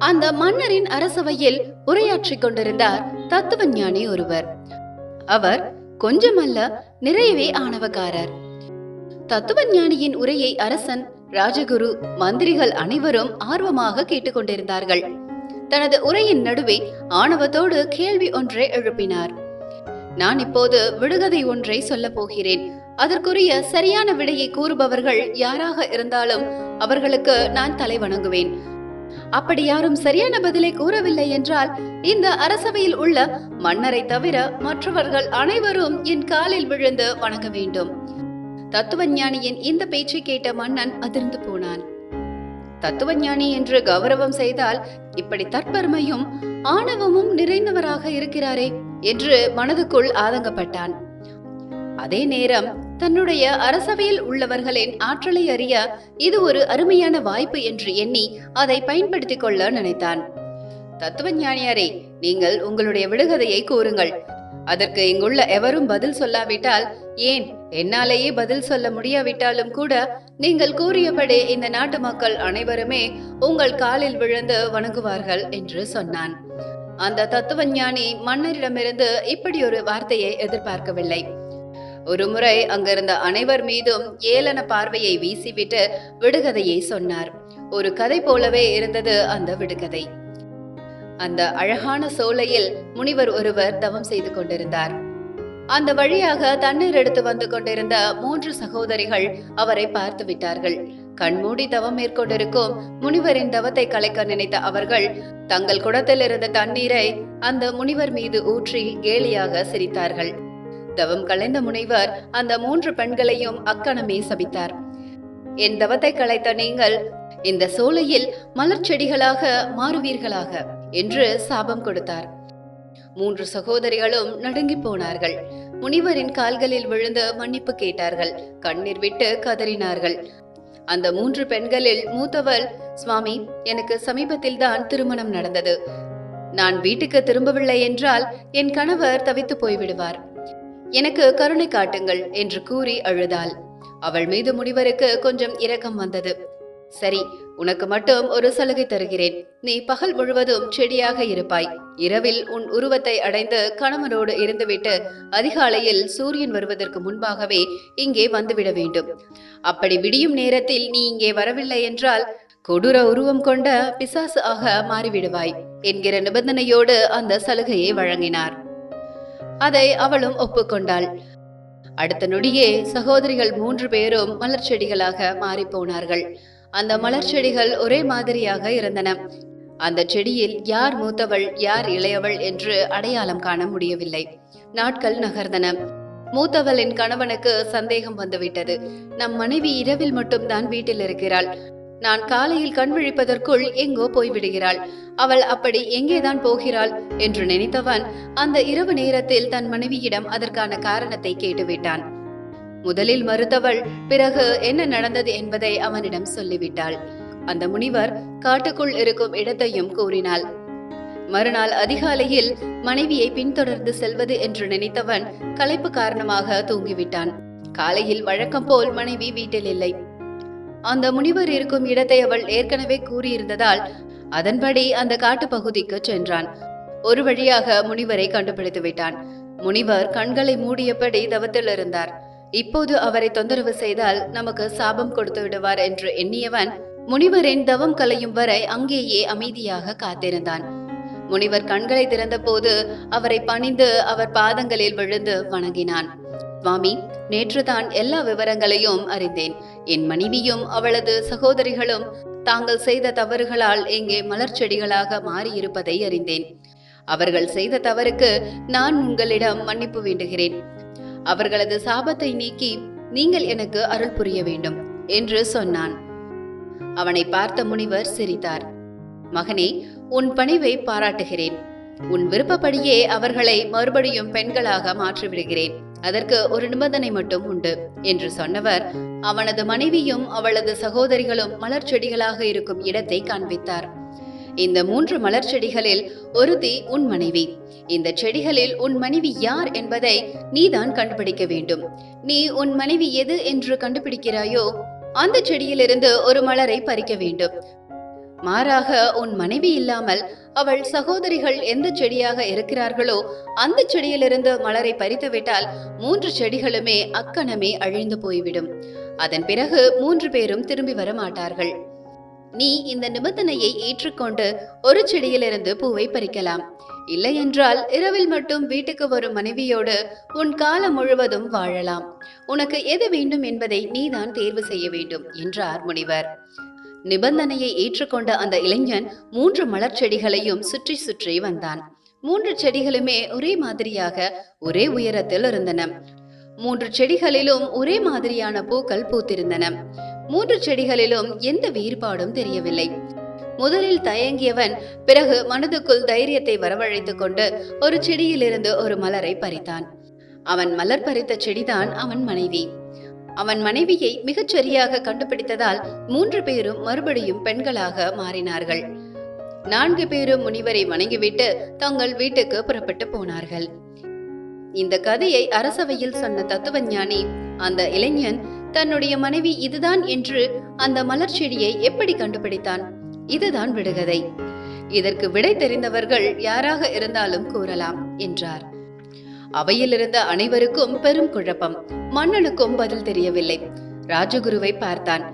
அந்த மன்னரின் அரசவையில் உரையாற்றிக் கொண்டிருந்தார் தத்துவஞானி ஒருவர். அவர் கொஞ்சமல்ல, நிறையவே ஆணவக்காரர். தத்துவஞானியின் உரையை அரசன், ராஜகுரு, மந்திரிகள் அனைவரும் ஆர்வமாக கேட்டுக்கொண்டிருந்தார்கள். தனது உரையின் நடுவே ஆணவத்தோடு கேள்வி ஒன்றை எழுப்பினார். நான் இப்போது விடுகதை ஒன்றை சொல்ல போகிறேன். அதற்குரிய சரியான விடையை கூறுபவர்கள் யாராக இருந்தாலும் அவர்களுக்கு நான் தலை வணங்குவேன். அப்படி யாரும் சரியான பதிலை கூறவில்லை என்றால் இந்த அரசவையில் உள்ள மன்னரை தவிர மற்றவர்கள் அனைவரும் என் காலில் விழுந்து வணங்க வேண்டும். தத்துவஞானியின் இந்த பேச்சை கேட்ட மன்னன் அதிர்ந்து போனான். தத்துவஞானி என்று கௌரவம் செய்தால் இப்படி தற்பெருமையும் ஆணவமும் நிறைந்தவராக இருக்கிறாரே என்று மனதுக்குள் ஆதங்கப்பட்டான். அதே நேரம் தன்னுடைய அரசவையில் உள்ளவர்களின் ஆற்றலை அறிய இது ஒரு அருமையான வாய்ப்பு என்று எண்ணி அதை பயன்படுத்திக் கொள்ள நினைத்தான். தத்துவஞானியாரே, நீங்கள் உங்களுடைய விடுகதையை கூறுங்கள். அதற்கு இங்குள்ள எவரும் பதில் சொல்லாவிட்டால், ஏன் என்னாலேயே பதில் சொல்ல முடியாவிட்டாலும் கூட நீங்கள் கூறியபடி இந்த நாட்டு மக்கள் அனைவருமே உங்கள் காலில் விழுந்து வணங்குவார்கள் என்று சொன்னான். அந்த தத்துவஞானி மன்னரிடமிருந்து இப்படி ஒரு வார்த்தையை எதிர்பார்க்கவில்லை. ஒருமுறை அங்கிருந்த அனைவர் மீதும் ஏளன பார்வையை வீசிவிட்டு விடுகதையை சொன்னார். ஒரு கதை போலவே இருந்தது அந்த விடுகதை. அந்த அழகான சோலையில் முனிவர் ஒருவர் தவம் செய்து கொண்டிருந்தார். அந்த வழியாக தண்ணீர் எடுத்து வந்து கொண்டிருந்த 3 சகோதரிகள் அவரை பார்த்து விட்டார்கள். கண்மூடி தவம் மேற்கொண்டிருக்கும் முனிவரின் தவத்தை கலைக்க நினைத்த அவர்கள் தங்கள் குடத்தில் இருந்த தண்ணீரை அந்த முனிவர் மீது ஊற்றி கேலியாக சிரித்தார்கள். தவம் கலைந்த முனிவர் அந்த 3 பெண்களையும் அக்கணமே சபித்தார். என் தவத்தை கலைத்த நீங்கள் இந்த சோலையில் மலர் செடிகளாக மாறுவீர்களாக என்று சாபம் கொடுத்தார். 3 சகோதரிகளும் நடுங்கி போனார்கள். முனிவரின் கால்களில் விழுந்து மன்னிப்பு கேட்டார்கள். கண்ணீர் விட்டு கதறினார்கள். அந்த 3 பெண்களில் மூத்தவள், சுவாமி, எனக்கு சமீபத்தில் தான் திருமணம் நடந்தது. நான் வீட்டுக்கு திரும்பவில்லை என்றால் என் கணவர் தவித்து போய்விடுவார். எனக்கு கருணை காட்டுங்கள் என்று கூறி அழுதாள். அவள் மீது முனிவருக்கு கொஞ்சம் இரக்கம் வந்தது. சரி, உனக்கு மட்டும் ஒரு சலுகை தருகிறேன். நீ பகல் முழுவதும் செடியாக இருப்பாய். இரவில் உன் உருவத்தை அடைந்து கணவனோடு இருந்துவிட்டு அதிகாலையில் சூரியன் வருவதற்கு முன்பாகவே இங்கே வந்துவிட வேண்டும். அப்படி விடியும் நேரத்தில் நீ இங்கே வரவில்லை என்றால் கொடூர உருவம் கொண்ட பிசாசு ஆக மாறிவிடுவாய் என்கிற நிபந்தனையோடு அந்த சலுகையை வழங்கினார். அதை அவளும் ஒப்புக்கொண்டாள். அடுத்த நொடியே சகோதரிகள் 3 பேரும் மலர் செடிகளாக மாறி போனார்கள். அந்த மலர் செடிகள் ஒரே மாதிரியாக இருந்தன. அந்த செடியில் யார் மூத்தவள் யார் இளையவள் என்று அடையாளம் காண முடியவில்லை. நாட்கள் நகர்ந்தன. மூத்தவளின் கணவனுக்கு சந்தேகம் வந்துவிட்டது. நம் மனைவி இரவில் மட்டும்தான் வீட்டில் இருக்கிறாள். நான் காலையில் கண் விழிப்பதற்குள் எங்கோ போய்விடுகிறாள். அவள் அப்படி எங்கேதான் போகிறாள் என்று நினைத்தவன் அந்த இரவு நேரத்தில் தன் மனைவியிடம் அதற்கான காரணத்தை கேட்டுவிட்டான். முதலில் மறுத்தவள் பிறகு என்ன நடந்தது என்பதை அவனிடம் சொல்லிவிட்டாள். அந்த முனிவர் காட்டுக்குள் இருக்கும் இடத்தையும் கூறினாள். மறுநாள் அதிகாலையில் மனைவியை பின்தொடர்ந்து செல்வது என்று நினைத்தவன் களைப்பு காரணமாக தூங்கிவிட்டான். காலையில் வழக்கம் போல் மனைவி வீட்டில் இல்லை. அந்த முனிவர் இருக்கும் இடத்தை அவள் ஏற்கனவே கூறியிருந்ததால் அதன்படி அந்த காட்டு பகுதிக்கு சென்றான். ஒரு வழியாக முனிவரை கண்டுபிடித்து விட்டான். முனிவர் கண்களை மூடியபடி தவத்தில் இருந்தார். இப்போது அவரை தொந்தரவு செய்தால் நமக்கு சாபம் கொடுத்து விடுவார் என்று எண்ணியவன் முனிவரின் தவம் கலையும் வரை அங்கேயே அமைதியாக காத்திருந்தான். முனிவர் கண்களை திறந்த போது அவரை பணிந்து அவர் பாதங்களில் விழுந்து வணங்கினான். சுவாமி, நேற்றுதான் எல்லா விவரங்களையும் அறிந்தேன். என் மனைவியும் அவளது சகோதரிகளும் தாங்கள் செய்த தவறுகளால் இங்கே மலர் செடிகளாக மாறியிருப்பதை அறிந்தேன். அவர்கள் செய்த தவறுக்கு நான் உங்களிடம் மன்னிப்பு வேண்டுகிறேன். அவர்களது சாபத்தை நீக்கி நீங்கள் எனக்கு அருள் புரிய வேண்டும் என்று சொன்னான். அவனை பார்த்த முனிவர் சிரித்தார். மகனே, உன் பணிவை பாராட்டுகிறேன். உன் விருப்பப்படியே அவர்களை மறுபடியும் பெண்களாக மாற்றிவிடுகிறேன். அதற்கு ஒரு நிபந்தனை மட்டும் உண்டு என்று சொன்னவர் அவனது மனைவியும் அவளது சகோதரிகளும் மலர் செடிகளாக இருக்கும் இடத்தை காண்பித்தார். இந்த 3 மலர் செடிகளில் ஒருத்தி உன் மனைவி. இந்த செடிகளில் உன் மனைவி யார் என்பதை நீதான் கண்டுபிடிக்க வேண்டும். நீ உன் மனைவி எது என்று கண்டுபிடிக்கிறாயோ அந்த செடியிலிருந்து ஒரு மலரை பறிக்க வேண்டும். மாறாக உன் மனைவி இல்லாமல் அவள் சகோதரிகள் எந்த செடியாக இருக்கிறார்களோ அந்த செடியிலிருந்து மலரை பறித்துவிட்டால் 3 செடிகளுமே அக்கணமே அழிந்து போய்விடும். அதன் பிறகு 3 பேரும் திரும்பி வர மாட்டார்கள். நீ இந்த நிபந்தனையை ஏற்றுக்கொண்டு ஒரு செடியிலிருந்து பூவை பறிக்கலாம். இல்லை என்றால் இரவில் மட்டும் வீட்டுக்கு வரும் மனைவியோடு உன் காலம் முழுவதும் வாழலாம். உனக்கு எது வேண்டும் என்பதை நீதான் தேர்வு செய்ய வேண்டும் என்றார் முனிவர். நிபந்தனையை ஏற்றுக்கொண்ட அந்த இளைஞன் 3 மலர் செடிகளையும் சுற்றி சுற்றி வந்தான். 3 செடிகளுமே ஒரே மாதிரியாக ஒரே உயரத்தில் இருந்தன. 3 செடிகளிலும் ஒரே மாதிரியான பூக்கள் பூத்திருந்தன. 3 செடிகளிலும் எந்த வேறுபாடும் தெரியவில்லை. முதலில் தயங்கியவன் பிறகு மனதுக்குள் தைரியத்தை வரவழைத்துக் கொண்டு ஒரு செடியிலிருந்து ஒரு மலரை பறித்தான். அவன் மலர் பறித்த செடிதான் அவன் மனைவி. அவன் மனைவியை மிகச் சரியாக கண்டுபிடித்ததால் 3 பேரும் மறுபடியும் பெண்களாக மாறினார்கள். 4 பேரும் முனிவரை வணங்கிவிட்டு தங்கள் வீட்டுக்கு புறப்பட்டு போனார்கள். இந்த கதையை அரசவையில் சொன்ன தத்துவஞானி அந்த இளைஞன் தன்னுடைய மனைவி இதுதான் என்று அந்த மலர் செடியை எப்படி கண்டுபிடித்தான்? இதுதான் விடுகதை. இதற்கு விடை தெரிந்தவர்கள் யாராக இருந்தாலும் கூறலாம் என்றார். அவையில் இருந்த அனைவருக்கும் பெரும் குழப்பம். மன்னனுக்கும் பதில் தெரியவில்லை. ராஜகுருவை பார்த்தான்.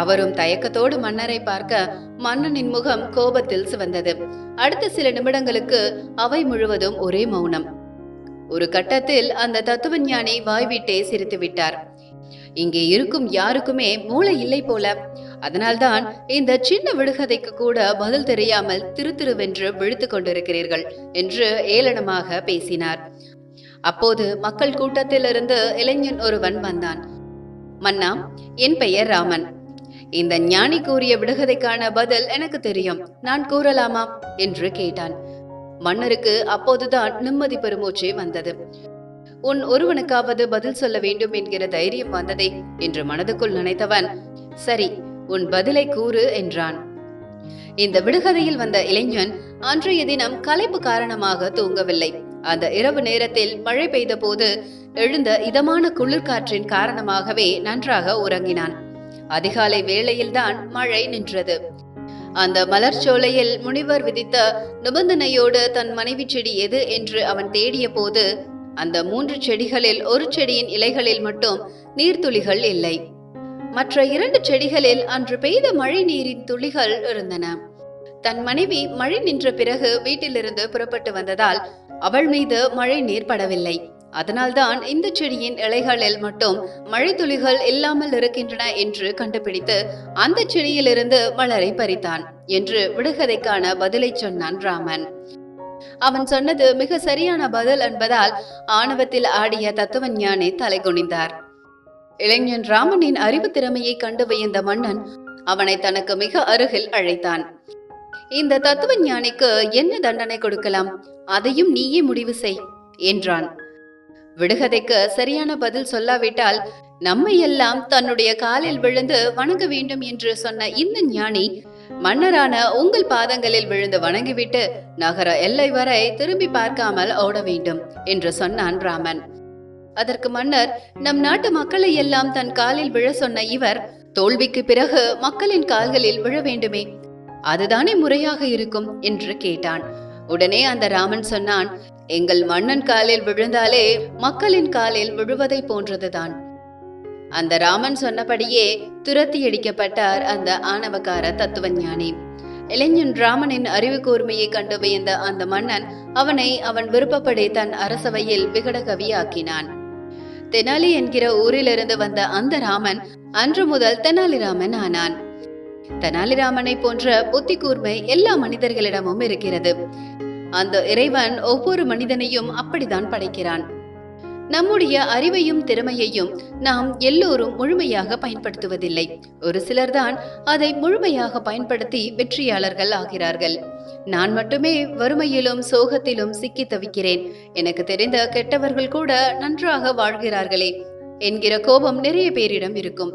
அவரும் தயக்கத்தோடு மன்னரை பார்க்க மன்னனின் முகம் கோபத்தில் சிவந்தது. அடுத்த சில நிமிடங்களுக்கு அவை முழுவதும் ஒரே மௌனம். ஒரு கட்டத்தில் அந்த தத்துவஞானி வாய்விட்டே சிரித்து விட்டார். இங்கே இருக்கும் யாருக்குமே மூளை இல்லை போல. அதனால்தான் இந்த சின்ன விடுகதைக்கு கூட பதில் தெரியாமல் திருத்திருவென்று விழித்து கொண்டிருக்கிறீர்கள் என்று ஏளனமாக பேசினார். அப்போது மக்கள் கூட்டத்திலிருந்து இளைஞன் ஒருவன் வந்தான். மன்னா, என் பெயர் ராமன். இந்த ஞானி கூறிய விடுகதைக்கான பதில் எனக்கு தெரியும். நான் கூறலாமா என்று கேட்டான். மன்னருக்கு அப்போதுதான் நிம்மதி பெருமூச்சு வந்தது. உன் ஒருவனுக்காவது பதில் சொல்ல வேண்டும் என்கிற தைரியம் வந்ததே என்று மனதுக்குள் நினைத்தவன், சரி, உன் பதிலை கூறு என்றான். இந்த விடுகதையில் வந்த இளைஞன் அன்றைய தினம் களைப்பு காரணமாக தூங்கவில்லை. அந்த இரவு நேரத்தில் மழை பெய்த போது எழுந்த இதமான குளிர்காற்றின் காரணமாகவே நன்றாக உறங்கினான். அதிகாலை வேளையில்தான் மழை நின்றது. அந்த மலர் சோலையில் முனிவர் விதித்த நிபந்தனையோடு தன் மனைவி செடி எது என்று அவன் தேடிய போது அந்த 3 செடிகளில் ஒரு செடியின் இலைகளில் மட்டும் நீர்த்துளிகள் இல்லை. மற்ற 2 செடிகளில் அன்று பெய்த மழை நீரின் துளிகள் இருந்தன. தன் மனைவி மழை நின்ற பிறகு வீட்டிலிருந்து புறப்பட்டு வந்ததால் அவள் மீது மழை நீர் படவில்லை. அதனால்தான் இந்த செடியின் இலைகளில் மட்டும் மழை துளிகள் இல்லாமல் இருக்கின்றன என்று கண்டுபிடித்து அந்த செடியிலிருந்து மலரை பறித்தான் என்று விடுகதைக்கான பதிலை சொன்னான் ராமன். அவன் சொன்னது மிக சரியான பதில் என்பதால் ஆணவத்தில் ஆடிய தத்துவஞானி தலை குனிந்தார். இளைஞன் ராமனின் அறிவு திறமையை கண்டு வியந்த மன்னன் அவனை தனக்கு மிக அருகில் அழைத்தான். இந்த தத்துவஞானிக்கு என்ன தண்டனை கொடுக்கலாம், அதையும் நீயே முடிவு செய் என்றான். விடுகதைக்கு சரியான பதில் சொல்லாவிட்டால் நம்மை எல்லாம் தன்னுடைய காலில் விழுந்து வணங்க வேண்டும் என்று சொன்ன இந்த ஞானி மன்னரான உங்கள் பாதங்களில் விழுந்து வணங்கிவிட்டு நகர எல்லை வரை திரும்பி பார்க்காமல் ஓட வேண்டும் என்று சொன்னான் ராமன். அதற்கு மன்னர், நம் நாட்டு மக்களை எல்லாம் தன் காலில் விழ சொன்ன இவர் தோல்விக்கு பிறகு மக்களின் கால்களில் விழ வேண்டுமே, அதுதானே முறையாக இருக்கும் என்று கேட்டான். உடனே அந்த ராமன் சொன்னான், எங்கள் மன்னன் காலில் விழுந்தாலே மக்களின் காலில் விழுவதை போன்றதுதான். அந்த ராமன் சொன்னபடியே துரத்தி அடிக்கப்பட்டார் அந்த ஆணவக்கார தத்துவஞானி. இளைஞன் ராமனின் அறிவு கூர்மையை கண்டு வியந்த அந்த மன்னன் அவனை அவன் விருப்பப்படி தன் அரசவையில் விகடகவியாக்கினான். தெனாலி என்கிற ஊரிலிருந்து வந்த அந்த ராமன் அன்று முதல் தெனாலிராமன் ஆனான். தெனாலிராமனை போன்ற புத்தி கூர்மை எல்லா மனிதர்களிடமும் இருக்கிறது. அந்த இறைவன் ஒவ்வொரு மனிதனையும் அப்படித்தான் படைக்கிறான். நம்முடைய அறிவையும் திறமையையும் நாம் எல்லோரும் முழுமையாக பயன்படுத்துவதில்லை. ஒரு சிலர்தான் அதை முழுமையாக பயன்படுத்தி வெற்றியாளர்கள் ஆகிறார்கள். நான் மட்டுமே வறுமையிலும் சோகத்திலும் சிக்கி தவிக்கிறேன், எனக்கு தெரிந்த கெட்டவர்கள் கூட நன்றாக வாழ்கிறார்களே என்கிற கோபம் நிறைய பேரிடம் இருக்கும்.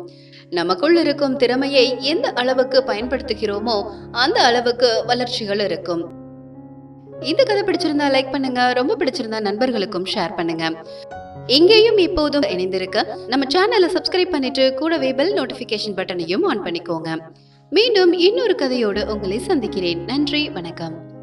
நமக்குள் இருக்கும் திறமையை எந்த அளவுக்கு பயன்படுத்துகிறோமோ அந்த அளவுக்கு வளர்ச்சிகள் இருக்கும். இந்த கதை பிடிச்சிருந்தா லைக் பண்ணுங்க, ரொம்ப பிடிச்சிருந்தா நண்பர்களுக்கும் ஷேர் பண்ணுங்க. இங்கேயும் இப்போதும் இணைந்திருக்க நம்ம சேனலை சப்ஸ்கிரைப் பண்ணிட்டு கூடவே பெல் நோட்டிபிகேஷன் பட்டனையும் ஆன் பண்ணிக்கோங்க. மீண்டும் இன்னொரு கதையோடு உங்களை சந்திக்கிறேன். நன்றி, வணக்கம்.